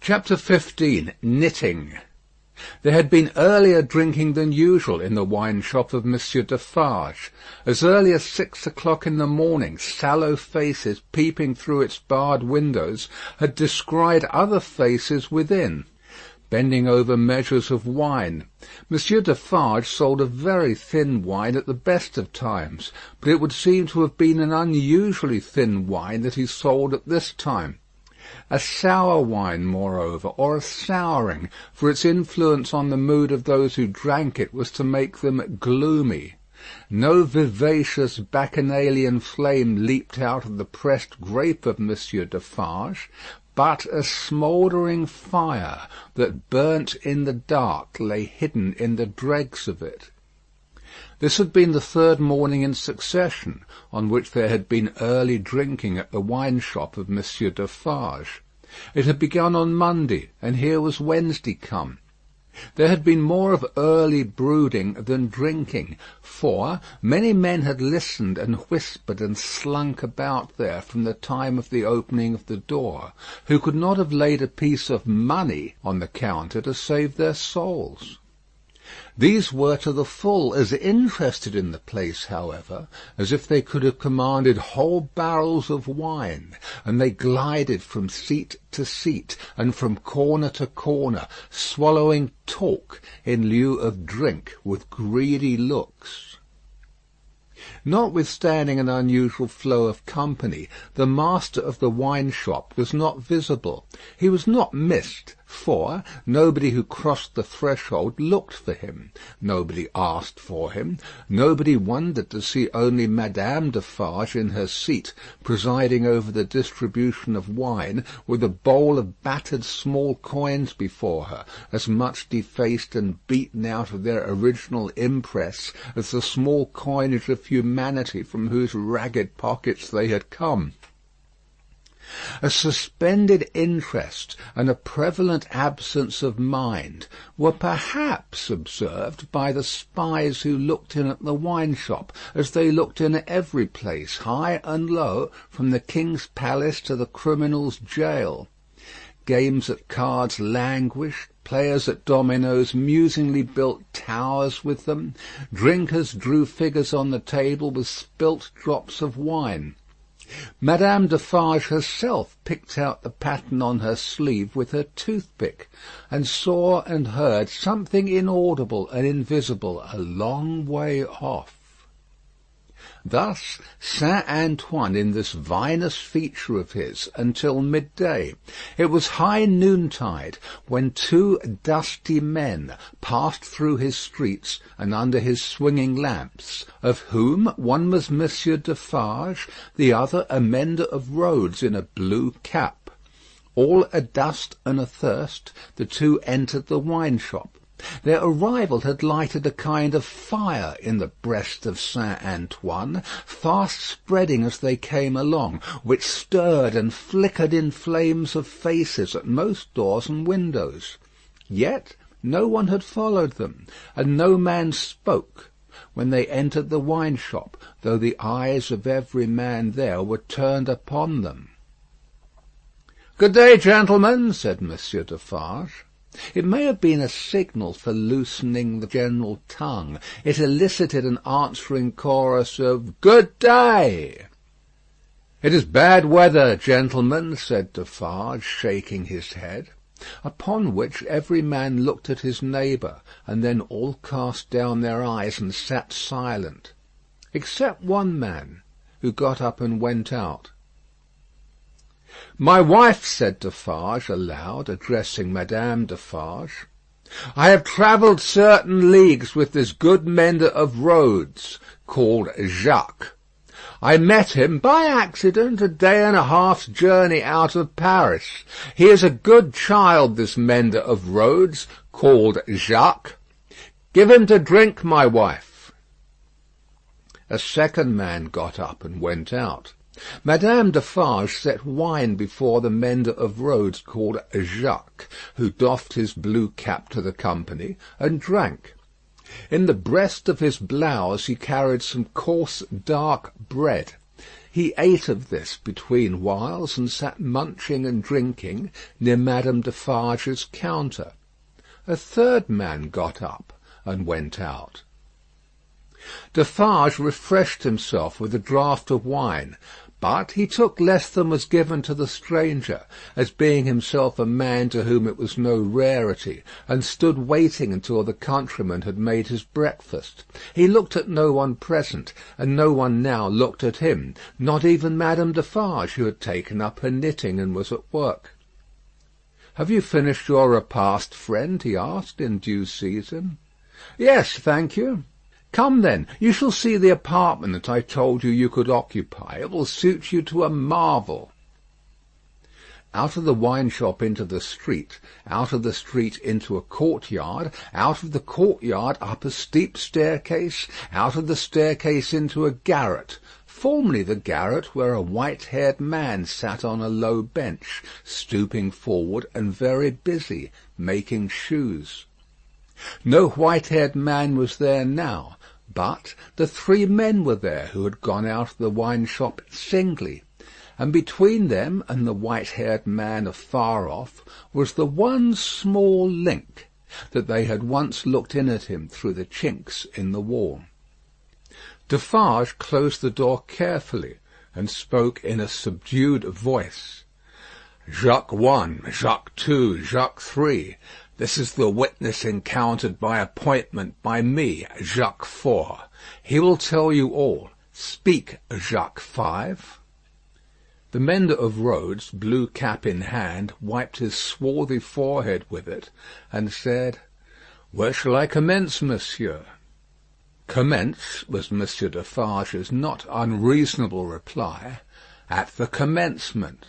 Chapter 15. Knitting. There had been earlier drinking than usual in the wine-shop of Monsieur Defarge. As early as 6 o'clock in the morning, sallow faces peeping through its barred windows had descried other faces within, bending over measures of wine. Monsieur Defarge sold a very thin wine at the best of times, but it would seem to have been an unusually thin wine that he sold at this time. A sour wine, moreover, or a souring, for its influence on the mood of those who drank it was to make them gloomy. No vivacious bacchanalian flame leaped out of the pressed grape of Monsieur Defarge, but a smouldering fire that burnt in the dark lay hidden in the dregs of it. This had been the third morning in succession on which there had been early drinking at the wine-shop of Monsieur Defarge. It had begun on Monday, and here was Wednesday come. There had been more of early brooding than drinking, for many men had listened and whispered and slunk about there from the time of the opening of the door, who could not have laid a piece of money on the counter to save their souls. These were to the full as interested in the place, however, as if they could have commanded whole barrels of wine, and they glided from seat to seat and from corner to corner, swallowing talk in lieu of drink with greedy looks. Notwithstanding an unusual flow of company, the master of the wine-shop was not visible. He was not missed, for nobody who crossed the threshold looked for him. Nobody asked for him. Nobody wondered to see only Madame Defarge in her seat, presiding over the distribution of wine, with a bowl of battered small coins before her, as much defaced and beaten out of their original impress as the small coinage of humanity from whose ragged pockets they had come. A suspended interest and a prevalent absence of mind were perhaps observed by the spies who looked in at the wine-shop, as they looked in at every place, high and low, from the king's palace to the criminal's jail. Games at cards languished, players at dominoes musingly built towers with them, drinkers drew figures on the table with spilt drops of wine. Madame Defarge herself picked out the pattern on her sleeve with her toothpick, and saw and heard something inaudible and invisible a long way off. Thus Saint Antoine in this vinous feature of his until midday. It was high noontide when two dusty men passed through his streets and under his swinging lamps, of whom one was Monsieur Defarge, the other a mender of roads in a blue cap. All adust and athirst, the two entered the wine-shop. Their arrival had lighted a kind of fire in the breast of Saint Antoine, fast spreading as they came along, which stirred and flickered in flames of faces at most doors and windows. Yet no one had followed them, and no man spoke when they entered the wine-shop, though the eyes of every man there were turned upon them. "Good day, gentlemen," said Monsieur Defarge. It may have been a signal for loosening the general tongue. It elicited an answering chorus of "Good day." "It is bad weather, gentlemen," said Defarge, shaking his head. Upon which every man looked at his neighbour, and then all cast down their eyes and sat silent, except one man, who got up and went out. "My wife," said Defarge aloud, addressing Madame Defarge, "I have travelled certain leagues with this good mender of roads, called Jacques. I met him by accident a day and a half's journey out of Paris. He is a good child, this mender of roads, called Jacques. Give him to drink, my wife." A second man got up and went out. Madame Defarge set wine before the mender of roads called Jacques, who doffed his blue cap to the company, and drank. In the breast of his blouse he carried some coarse dark bread. He ate of this between whiles, and sat munching and drinking near Madame Defarge's counter. A third man got up and went out. Defarge refreshed himself with a draught of wine, but he took less than was given to the stranger, as being himself a man to whom it was no rarity, and stood waiting until the countryman had made his breakfast. He looked at no one present, and no one now looked at him, not even Madame Defarge, who had taken up her knitting and was at work. "Have you finished your repast, friend?" he asked, in due season. "Yes, thank you." "Come, then, you shall see the apartment that I told you could occupy. It will suit you to a marvel." Out of the wine shop into the street, out of the street into a courtyard, out of the courtyard up a steep staircase, out of the staircase into a garret, formerly the garret where a white-haired man sat on a low bench, stooping forward and very busy, making shoes. No white-haired man was there now, but the three men were there who had gone out of the wine-shop singly, and between them and the white-haired man afar off was the one small link, that they had once looked in at him through the chinks in the wall. Defarge closed the door carefully, and spoke in a subdued voice. "Jacques 1, Jacques 2, Jacques 3. This is the witness encountered by appointment by me, Jacques 4. He will tell you all. Speak, Jacques 5. The mender of roads, blue cap in hand, wiped his swarthy forehead with it, and said, "Where shall I commence, monsieur?" "Commence," was Monsieur Defarge's not unreasonable reply, "at the commencement."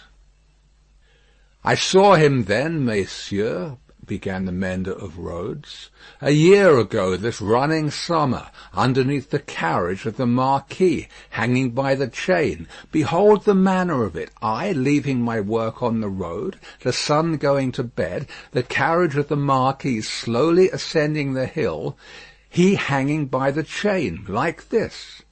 "I saw him then, messieurs," began the mender of roads, "a year ago this running summer, underneath the carriage of the Marquis, hanging by the chain. Behold the manner of it. I leaving my work on the road, the sun going to bed, the carriage of the Marquis slowly ascending the hill, he hanging by the chain, like this."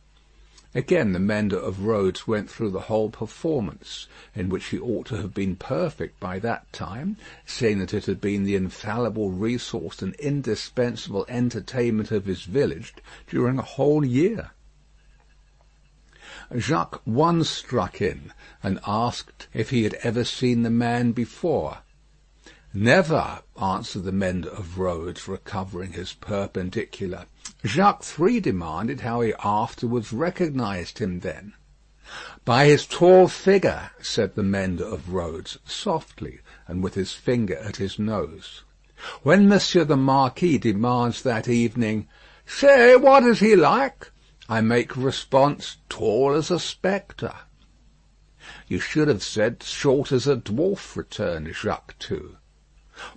Again the mender of roads went through the whole performance, in which he ought to have been perfect by that time, seeing that it had been the infallible resource and indispensable entertainment of his village during a whole year. Jacques 1 struck in, and asked if he had ever seen the man before. "Never," answered the mender of roads, recovering his perpendicular. Jacques 3 demanded how he afterwards recognized him then. "By his tall figure," said the mender of roads, softly, and with his finger at his nose. "When Monsieur the Marquis demands that evening, 'Say, what is he like?' I make response, 'Tall as a spectre.'" "You should have said, 'Short as a dwarf,'" returned Jacques 2.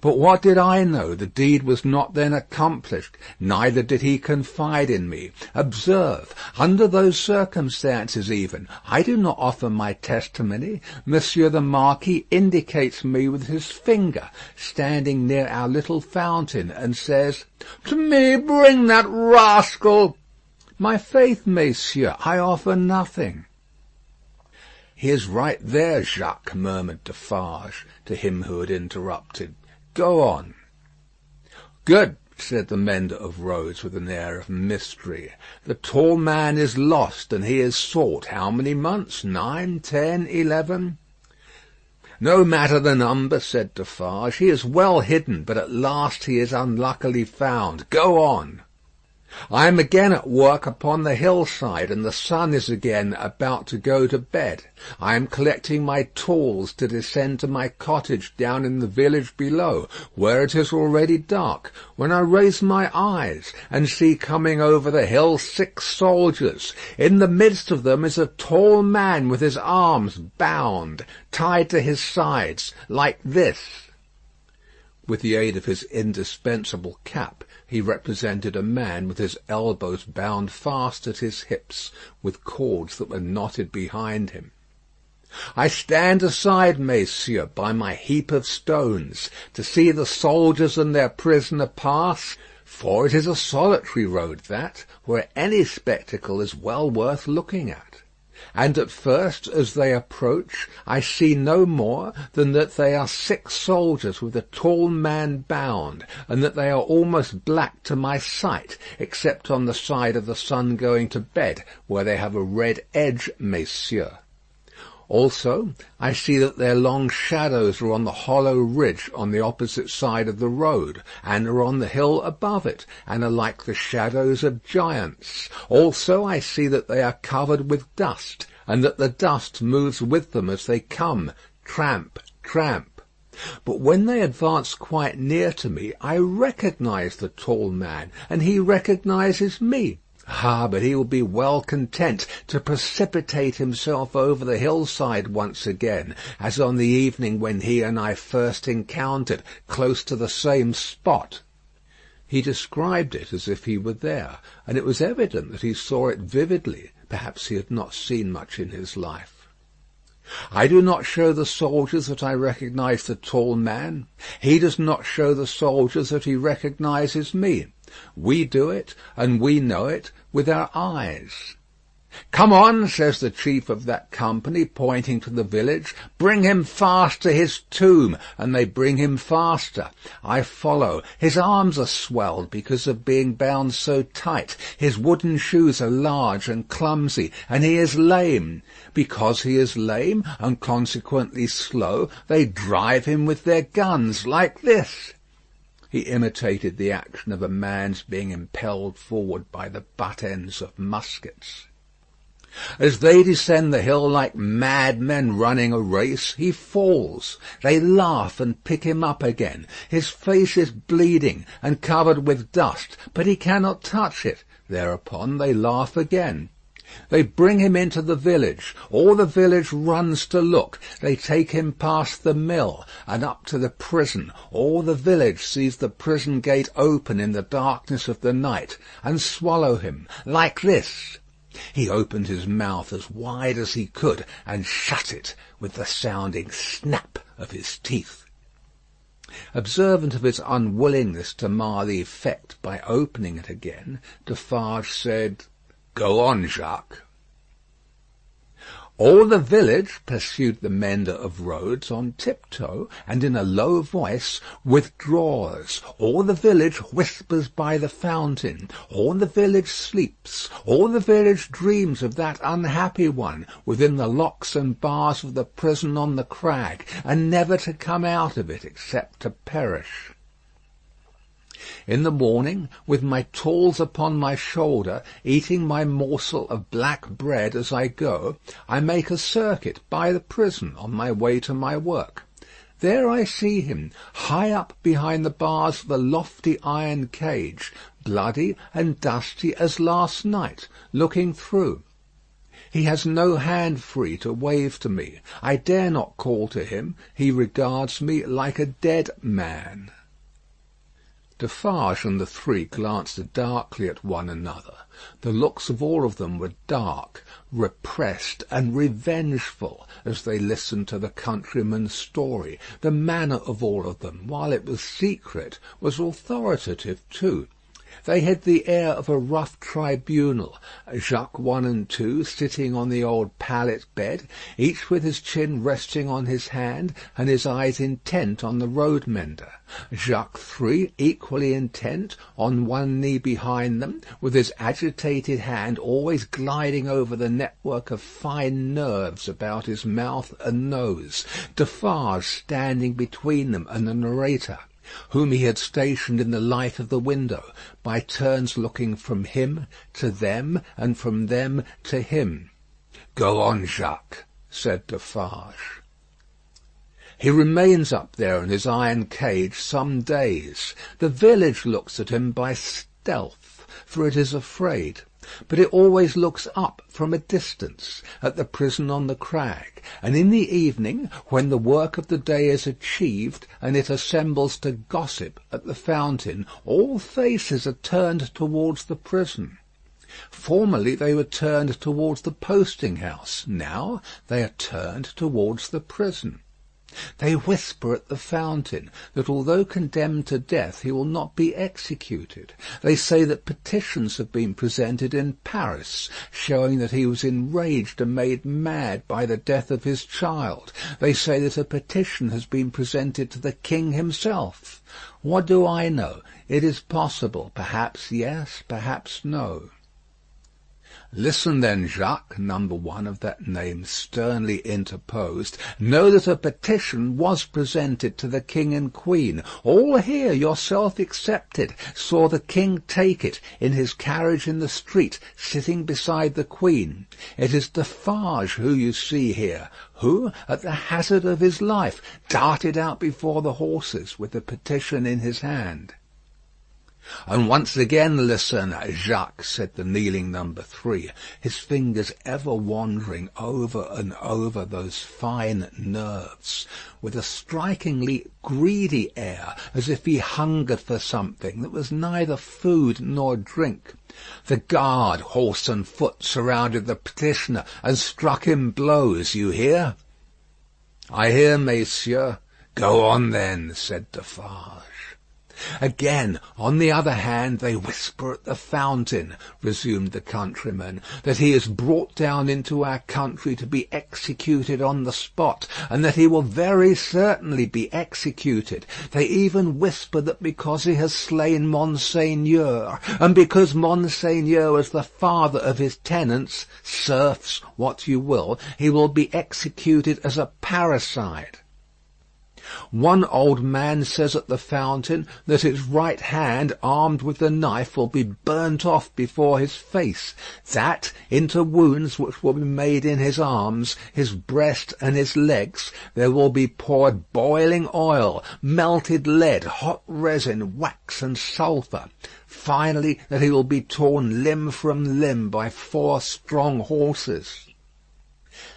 "But what did I know? The deed was not then accomplished, neither did he confide in me. Observe, under those circumstances even, I do not offer my testimony. Monsieur the Marquis indicates me with his finger, standing near our little fountain, and says, 'To me bring that rascal.' My faith, messieurs, I offer nothing." "He is right there, Jacques," murmured Defarge to him who had interrupted. "Go on." "Good," said the mender of roads with an air of mystery. "The tall man is lost, and he is sought. How many months? 9, 10, 11? "No matter the number," said Defarge. "He is well hidden, but at last he is unluckily found. Go on." "I am again at work upon the hillside, and the sun is again about to go to bed. I am collecting my tools to descend to my cottage down in the village below, where it is already dark, when I raise my eyes and see coming over the hill 6 soldiers. In the midst of them is a tall man with his arms bound, tied to his sides, like this." With the aid of his indispensable cap, he represented a man with his elbows bound fast at his hips, with cords that were knotted behind him. "I stand aside, messieurs, by my heap of stones, to see the soldiers and their prisoner pass, for it is a solitary road that, where any spectacle is well worth looking at. And at first, as they approach, I see no more than that they are 6 soldiers with a tall man bound, and that they are almost black to my sight, except on the side of the sun going to bed, where they have a red edge, messieurs. Also, I see that their long shadows are on the hollow ridge on the opposite side of the road, and are on the hill above it, and are like the shadows of giants. Also, I see that they are covered with dust, and that the dust moves with them as they come, tramp, tramp. But when they advance quite near to me, I recognize the tall man, and he recognizes me. Ah, but he will be well content to precipitate himself over the hillside once again, as on the evening when he and I first encountered, close to the same spot. He described it as if he were there, and it was evident that he saw it vividly. Perhaps he had not seen much in his life. I do not show the soldiers that I recognize the tall man. He does not show the soldiers that he recognizes me. We do it, and we know it, with our eyes. "Come on," says the chief of that company, pointing to the village. "Bring him fast to his tomb." And they bring him faster. I follow. His arms are swelled because of being bound so tight. His wooden shoes are large and clumsy, and he is lame. Because he is lame, and consequently slow, they drive him with their guns, like this. He imitated the action of a man's being impelled forward by the butt ends of muskets. As they descend the hill like madmen running a race, he falls. They laugh and pick him up again. His face is bleeding and covered with dust, but he cannot touch it. Thereupon they laugh again. They bring him into the village. All the village runs to look. They take him past the mill and up to the prison. All the village sees the prison gate open in the darkness of the night, and swallow him, like this. He opened his mouth as wide as he could, and shut it with the sounding snap of his teeth. Observant of his unwillingness to mar the effect by opening it again, Defarge said, "Go on, Jacques." "All the village," pursued the mender of roads on tiptoe, and in a low voice, "withdraws. All the village whispers by the fountain. All the village sleeps. All the village dreams of that unhappy one within the locks and bars of the prison on the crag, and never to come out of it except to perish. In the morning, with my tools upon my shoulder, eating my morsel of black bread as I go, I make a circuit by the prison on my way to my work. There I see him, high up behind the bars of the lofty iron cage, bloody and dusty as last night, looking through. He has no hand free to wave to me. I dare not call to him. He regards me like a dead man." Defarge and the three glanced darkly at one another. The looks of all of them were dark, repressed, and revengeful as they listened to the countryman's story. The manner of all of them, while it was secret, was authoritative too. They had the air of a rough tribunal, Jacques 1 and 2 sitting on the old pallet bed, each with his chin resting on his hand and his eyes intent on the road mender. Jacques 3 equally intent, on one knee behind them, with his agitated hand always gliding over the network of fine nerves about his mouth and nose. Defarge standing between them and the narrator, whom he had stationed in the light of the window, by turns looking from him to them, and from them to him. "Go on, Jacques," said Defarge. "He remains up there in his iron cage some days. The village looks at him by stealth, for it is afraid. But it always looks up from a distance, at the prison on the crag, and in the evening, when the work of the day is achieved, and it assembles to gossip at the fountain, all faces are turned towards the prison. Formerly they were turned towards the posting house, now they are turned towards the prison. They whisper at the fountain that although condemned to death he will not be executed. They say that petitions have been presented in Paris, showing that he was enraged and made mad by the death of his child. They say that a petition has been presented to the king himself. What do I know? It is possible. Perhaps yes, perhaps no. Listen then, Jacques, number one of that name sternly interposed. Know that a petition was presented to the king and queen. All here, yourself excepted, saw the king take it in his carriage in the street, sitting beside the queen. It is Defarge who you see here, who, at the hazard of his life, darted out before the horses with the petition in his hand. And once again listen, Jacques, said the kneeling number three, his fingers ever wandering over and over those fine nerves, with a strikingly greedy air, as if he hungered for something that was neither food nor drink. The guard, horse and foot, surrounded the petitioner and struck him blows. You hear? I hear, messieurs. Go on then, said Defarge. Again, on the other hand, they whisper at the fountain, resumed the countryman, that he is brought down into our country to be executed on the spot, and that he will very certainly be executed. They even whisper that because he has slain Monseigneur, and because Monseigneur is the father of his tenants, serfs, what you will, he will be executed as a parricide. One old man says at the fountain that his right hand, armed with the knife, will be burnt off before his face, that into wounds which will be made in his arms, his breast, and his legs, there will be poured boiling oil, melted lead, hot resin, wax, and sulphur. Finally, that he will be torn limb from limb by 4 strong horses.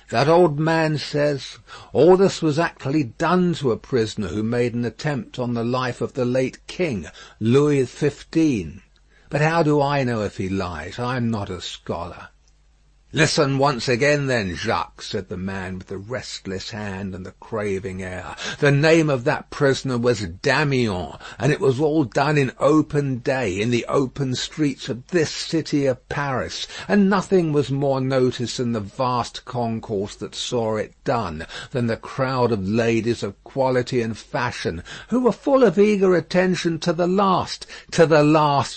That old man says, all this was actually done to a prisoner who made an attempt on the life of the late king, Louis XV. But how do I know if he lies? I am not a scholar. Listen once again then, Jacques, said the man with the restless hand and the craving air. The name of that prisoner was Damiens, and it was all done in open day, in the open streets of this city of Paris, and nothing was more noticed than the vast concourse that saw it done, than the crowd of ladies of quality and fashion, who were full of eager attention to the last,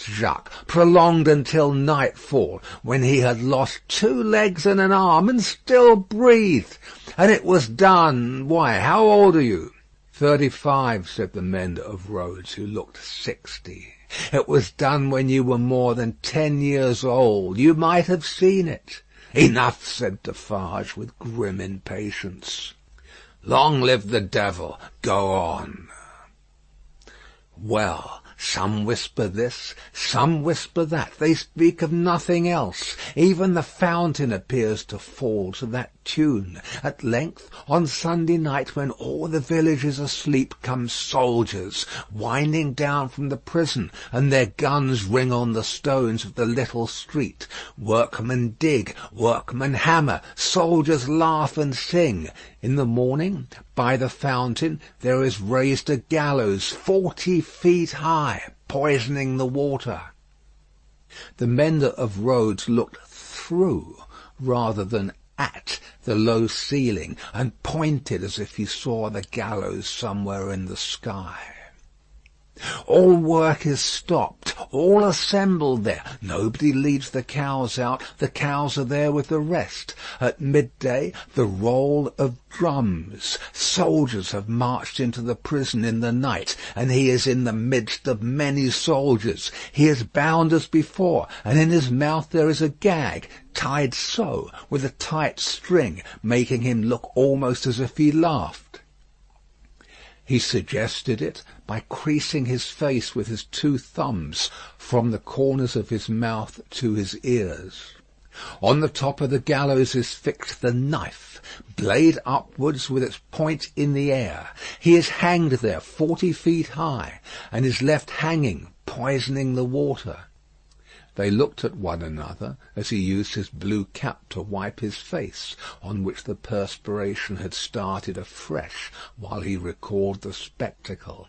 Jacques, prolonged until nightfall, when he had lost 2 legs and an arm and still breathed. And it was done. Why, how old are you? 35, said the mender of roads, who looked 60. It was done when you were more than 10 years old. You might have seen it. Enough, said Defarge with grim impatience. Long live the devil. Go on. Well, some whisper this, some whisper that. They speak of nothing else. Even the fountain appears to fall to that tune. At length, on Sunday night, when all the village is asleep, come soldiers, winding down from the prison, and their guns ring on the stones of the little street. Workmen dig, workmen hammer, soldiers laugh and sing. In the morning, by the fountain, there is raised a gallows 40 feet high, poisoning the water. The mender of roads looked through, rather than at, the low ceiling, and pointed as if he saw the gallows somewhere in the sky. All work is stopped, all assembled there. Nobody leads the cows out, the cows are there with the rest. At midday, the roll of drums. Soldiers have marched into the prison in the night, and he is in the midst of many soldiers. He is bound as before, and in his mouth there is a gag, tied so, with a tight string, making him look almost as if he laughed. He suggested it by creasing his face with his 2 thumbs from the corners of his mouth to his ears. On the top of the gallows is fixed the knife, blade upwards with its point in the air. He is hanged there 40 feet high, and is left hanging, poisoning the water. They looked at one another as he used his blue cap to wipe his face, on which the perspiration had started afresh while he recalled the spectacle.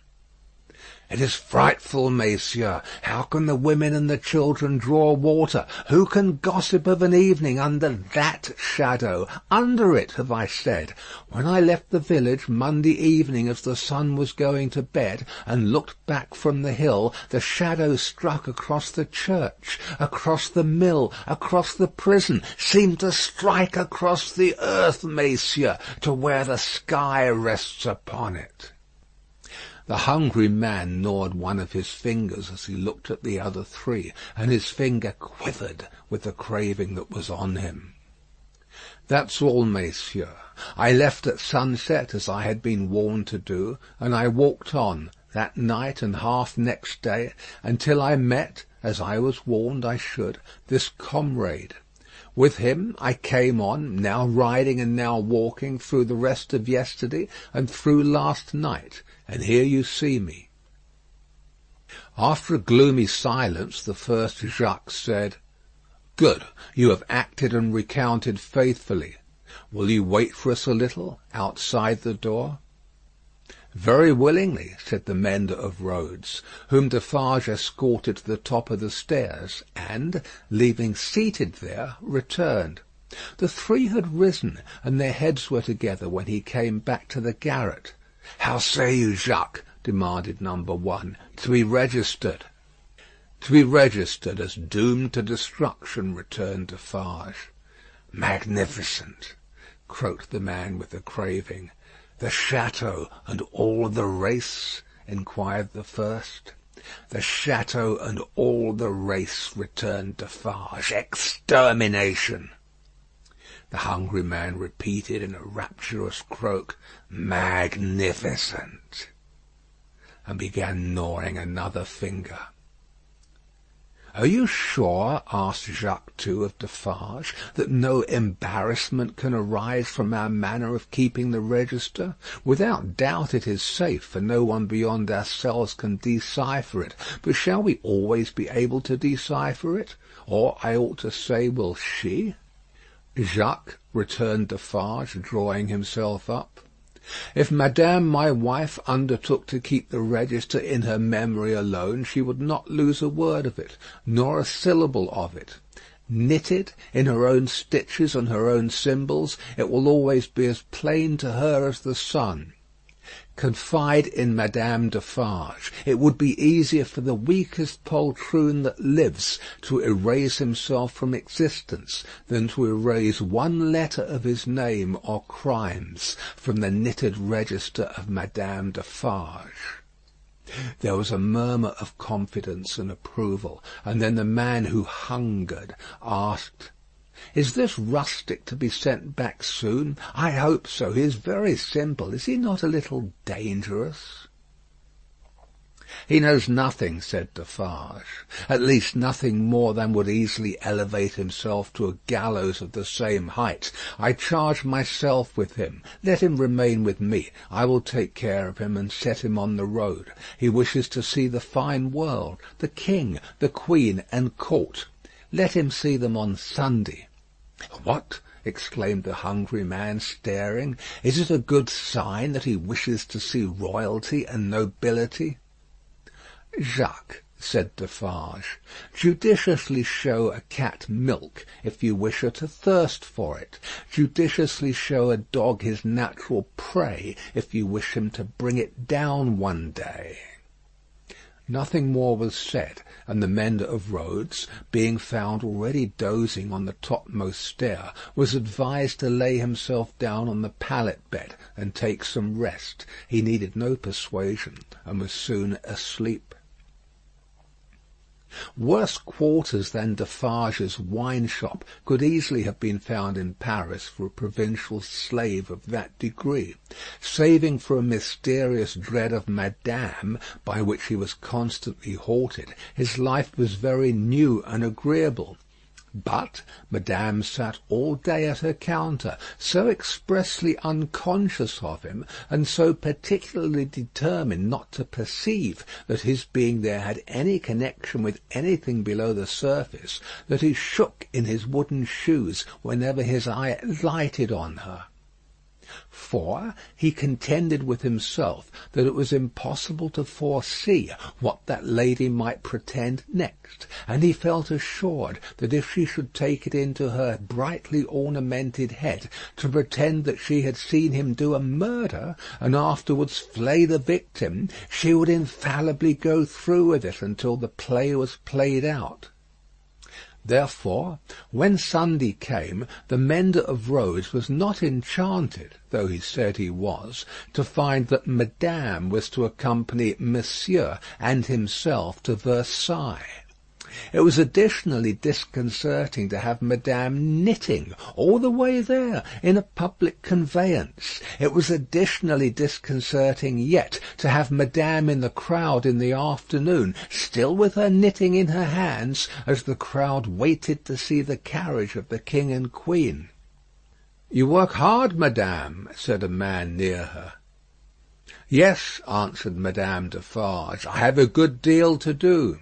"It is frightful, messieurs. How can the women and the children draw water? Who can gossip of an evening under that shadow? Under it, have I said. When I left the village Monday evening as the sun was going to bed, and looked back from the hill, the shadow struck across the church, across the mill, across the prison, seemed to strike across the earth, messieurs, to where the sky rests upon it." The hungry man gnawed one of his fingers as he looked at the other three, and his finger quivered with the craving that was on him. "That's all, messieurs. I left at sunset, as I had been warned to do, and I walked on, that night and half next day, until I met, as I was warned I should, this comrade. With him I came on, now riding and now walking, through the rest of yesterday and through last night, and here you see me." After a gloomy silence, the first Jacques said, "Good, you have acted and recounted faithfully. Will you wait for us a little, outside the door?" "Very willingly," said the mender of roads, whom Defarge escorted to the top of the stairs, and, leaving seated there, returned. The three had risen, and their heads were together when he came back to the garret. "How say you, Jacques?" demanded number one. "To be registered?" "To be registered as doomed to destruction," returned Defarge. "Magnificent," croaked the man with the craving. "The château and all the race?" inquired the first. "The château and all the race," returned Defarge. "Extermination." The hungry man repeated in a rapturous croak, "Magnificent," and began gnawing another finger. "Are you sure," asked Jacques too of Defarge, "that no embarrassment can arise from our manner of keeping the register? Without doubt it is safe, for no one beyond ourselves can decipher it. But shall we always be able to decipher it? Or, I ought to say, will she?" "Jacques," returned Defarge, drawing himself up, "if Madame my wife undertook to keep the register in her memory alone, she would not lose a word of it, nor a syllable of it. Knitted, in her own stitches and her own symbols, it will always be as plain to her as the sun. Confide in Madame Defarge. It would be easier for the weakest poltroon that lives to erase himself from existence than to erase one letter of his name or crimes from the knitted register of Madame Defarge." There was a murmur of confidence and approval, and then the man who hungered asked, "Is this rustic to be sent back soon?" "I hope so. He is very simple. Is he not a little dangerous?" "He knows nothing," said Defarge. "At least nothing more than would easily elevate himself to a gallows of the same height. I charge myself with him. Let him remain with me. I will take care of him and set him on the road. He wishes to see the fine world, the king, the queen, and court. Let him see them on Sunday." "What?" exclaimed the hungry man, staring. "Is it a good sign that he wishes to see royalty and nobility?" "Jacques," said Defarge, "judiciously show a cat milk if you wish her to thirst for it. Judiciously show a dog his natural prey if you wish him to bring it down one day." Nothing more was said, and the mender of roads, being found already dozing on the topmost stair, was advised to lay himself down on the pallet bed and take some rest. He needed no persuasion, and was soon asleep. Worse quarters than Defarge's wine shop could easily have been found in Paris for a provincial slave of that degree. Saving for a mysterious dread of Madame, by which he was constantly haunted, his life was very new and agreeable. But Madame sat all day at her counter, so expressly unconscious of him, and so particularly determined not to perceive that his being there had any connection with anything below the surface, that he shook in his wooden shoes whenever his eye lighted on her. For he contended with himself that it was impossible to foresee what that lady might pretend next, and he felt assured that if she should take it into her brightly ornamented head to pretend that she had seen him do a murder, and afterwards flay the victim, she would infallibly go through with it until the play was played out. Therefore, when Sunday came, the mender of roads was not enchanted, though he said he was, to find that Madame was to accompany Monsieur and himself to Versailles. It was additionally disconcerting to have Madame knitting all the way there in a public conveyance. It was additionally disconcerting yet to have Madame in the crowd in the afternoon, still with her knitting in her hands, as the crowd waited to see the carriage of the King and Queen. "You work hard, Madame," said a man near her. "Yes," answered Madame Defarge, "I have a good deal to do."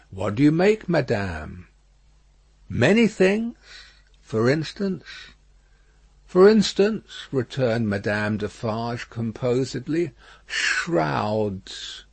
"What do you make, Madame?" "Many things." "For instance?" "For instance," returned Madame Defarge composedly, "shrouds."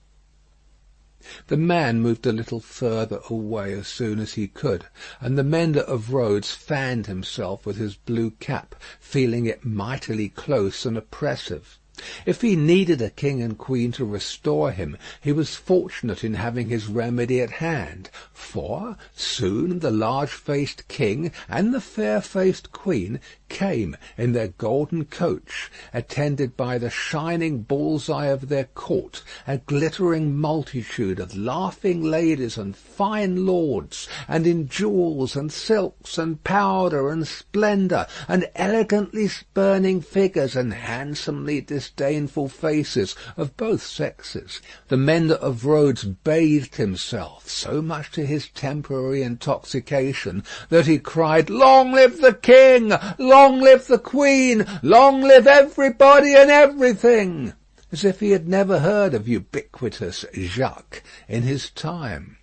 The man moved a little further away as soon as he could, and the mender of roads fanned himself with his blue cap, feeling it mightily close and oppressive. If he needed a king and queen to restore him, he was fortunate in having his remedy at hand, for soon the large-faced king and the fair-faced queen came in their golden coach, attended by the shining bull's-eye of their court, a glittering multitude of laughing ladies and fine lords, and in jewels and silks and powder and splendour, and elegantly spurning figures and handsomely disdainful faces of both sexes. The mender of roads bathed himself, so much to his temporary intoxication, that he cried, "Long live the king! Long live the queen! Long live everybody and everything!" as if he had never heard of ubiquitous Jacques in his time.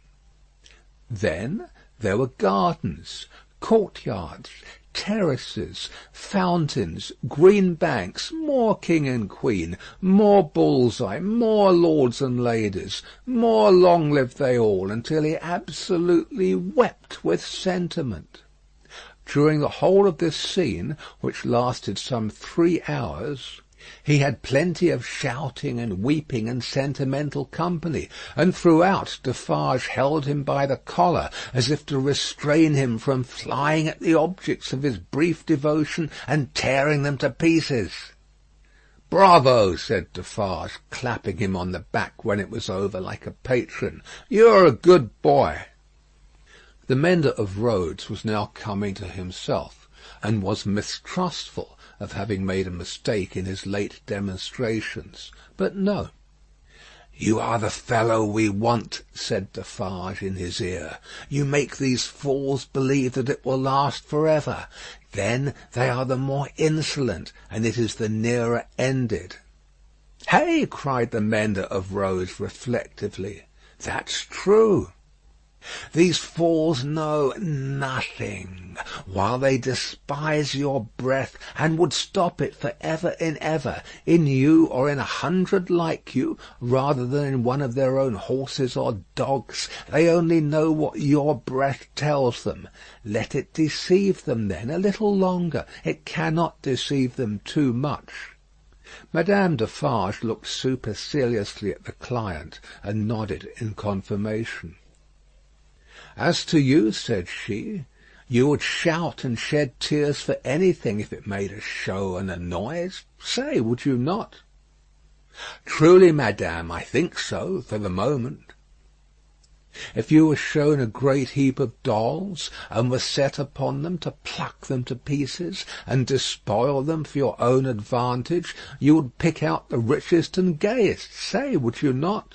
Then there were gardens, courtyards, terraces, fountains, green banks, more king and queen, more bull's-eye, more lords and ladies, more long live they all, until he absolutely wept with sentiment. During the whole of this scene, which lasted some 3 hours, he had plenty of shouting and weeping and sentimental company, and throughout Defarge held him by the collar, as if to restrain him from flying at the objects of his brief devotion and tearing them to pieces. "Bravo!" said Defarge, clapping him on the back when it was over like a patron. "You're a good boy." The mender of roads was now coming to himself, and was mistrustful of having made a mistake in his late demonstrations. But no. "You are the fellow we want," said Defarge in his ear. "You make these fools believe that it will last for ever. Then they are the more insolent, and it is the nearer ended." "Hey!" cried the mender of roads reflectively. "That's true. These fools know nothing, while they despise your breath, and would stop it for ever and ever, in you or in 100 like you, rather than in one of their own horses or dogs. They only know what your breath tells them. Let it deceive them, then, a little longer. It cannot deceive them too much." Madame Defarge looked superciliously at the client, and nodded in confirmation. "As to you," said she, "you would shout and shed tears for anything if it made a show and a noise. Say, would you not?" "Truly, madame, I think so, for the moment." "If you were shown a great heap of dolls, and were set upon them to pluck them to pieces, and despoil them for your own advantage, you would pick out the richest and gayest. Say, would you not?"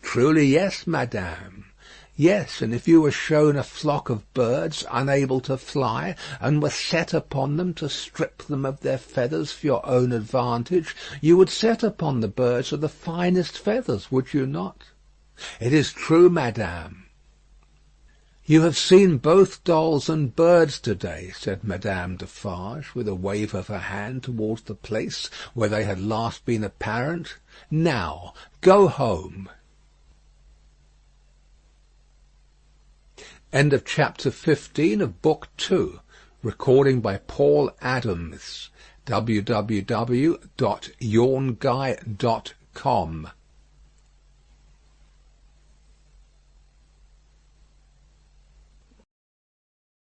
"Truly, yes, madame." Yes, and if you were shown a flock of birds unable to fly, and were set upon them to strip them of their feathers for your own advantage, you would set upon the birds of the finest feathers, would you not? It is true, madame. You have seen both dolls and birds to-day, said Madame Defarge, with a wave of her hand towards the place where they had last been apparent. Now, go home. End of chapter 15 of Book 2. Recording by Paul Adams. www.yawnguy.com